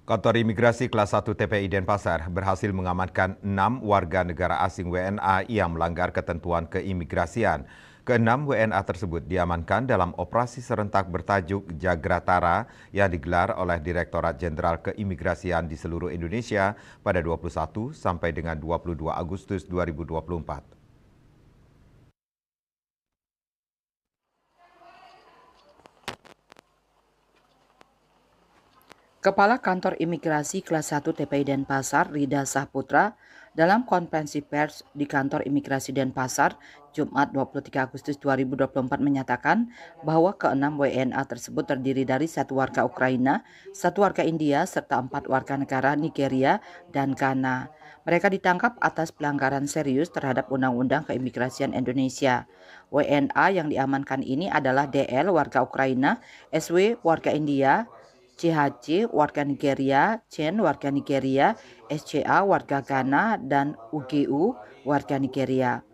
Kantor Imigrasi Kelas 1 TPI Denpasar berhasil mengamankan 6 warga negara asing WNA yang melanggar ketentuan keimigrasian. Keenam WNA tersebut diamankan dalam operasi serentak bertajuk Jagratara yang digelar oleh Direktorat Jenderal Keimigrasian di seluruh Indonesia pada 21 sampai dengan 22 Agustus 2024. Kepala Kantor Imigrasi Kelas 1 TPI Denpasar, Rida Sahputra, dalam konferensi pers di Kantor Imigrasi Denpasar, Jumat 23 Agustus 2024 menyatakan bahwa keenam WNA tersebut terdiri dari 1 warga Ukraina, 1 warga India, serta 4 warga negara Nigeria dan Ghana. Mereka ditangkap atas pelanggaran serius terhadap Undang-Undang Keimigrasian Indonesia. WNA yang diamankan ini adalah DL warga Ukraina, SW warga India, CHC warga Nigeria, Chen warga Nigeria, SCA warga Ghana, dan UGU warga Nigeria.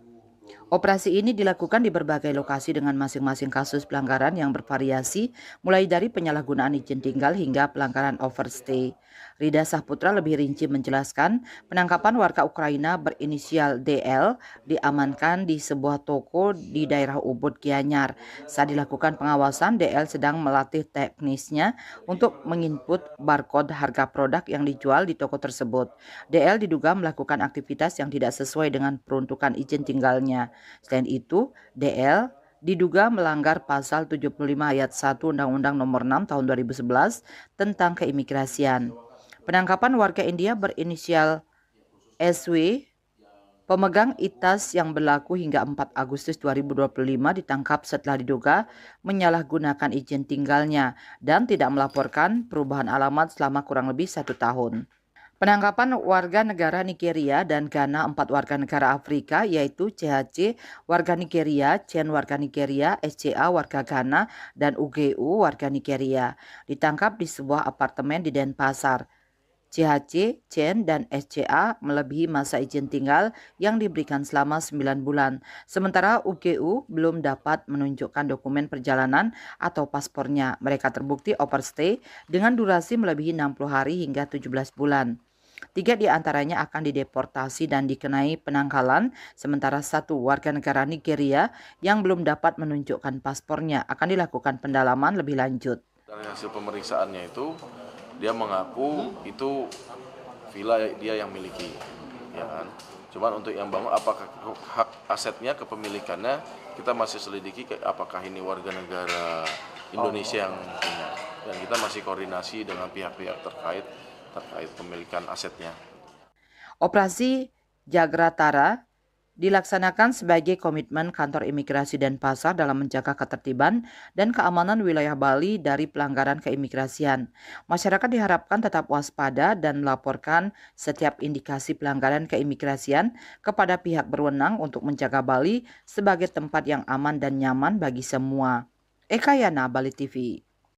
Operasi ini dilakukan di berbagai lokasi dengan masing-masing kasus pelanggaran yang bervariasi, mulai dari penyalahgunaan izin tinggal hingga pelanggaran overstay. Rida Sahputra lebih rinci menjelaskan, penangkapan warga Ukraina berinisial DL diamankan di sebuah toko di daerah Ubud, Gianyar. Saat dilakukan pengawasan, DL sedang melatih teknisnya untuk menginput barcode harga produk yang dijual di toko tersebut. DL diduga melakukan aktivitas yang tidak sesuai dengan peruntukan izin tinggalnya. Selain itu, DL diduga melanggar pasal 75 ayat 1 Undang-Undang Nomor 6 Tahun 2011 tentang keimigrasian. Penangkapan warga India berinisial SW, pemegang ITAS yang berlaku hingga 4 Agustus 2025 ditangkap setelah diduga menyalahgunakan izin tinggalnya dan tidak melaporkan perubahan alamat selama kurang lebih 1 tahun. Penangkapan warga negara Nigeria dan Ghana 4 warga negara Afrika yaitu CHC warga Nigeria, Chen warga Nigeria, SCA warga Ghana, dan UGU warga Nigeria ditangkap di sebuah apartemen di Denpasar. CHC, Chen, dan SCA melebihi masa izin tinggal yang diberikan selama 9 bulan. Sementara UGU belum dapat menunjukkan dokumen perjalanan atau paspornya. Mereka terbukti overstay dengan durasi melebihi 60 hari hingga 17 bulan. 3 di antaranya akan dideportasi dan dikenai penangkalan, sementara 1 warga negara Nigeria yang belum dapat menunjukkan paspornya akan dilakukan pendalaman lebih lanjut. Dari hasil pemeriksaannya itu, dia mengaku itu villa dia yang miliki, ya kan. Cuman untuk yang bangun, apakah hak asetnya, kepemilikannya, kita masih selidiki apakah ini warga negara Indonesia yang punya. Dan kita masih koordinasi dengan pihak-pihak terkait pemilikan asetnya. Operasi Jagratara dilaksanakan sebagai komitmen Kantor Imigrasi Denpasar dalam menjaga ketertiban dan keamanan wilayah Bali dari pelanggaran keimigrasian. Masyarakat diharapkan tetap waspada dan melaporkan setiap indikasi pelanggaran keimigrasian kepada pihak berwenang untuk menjaga Bali sebagai tempat yang aman dan nyaman bagi semua. Eka Yana, Bali TV.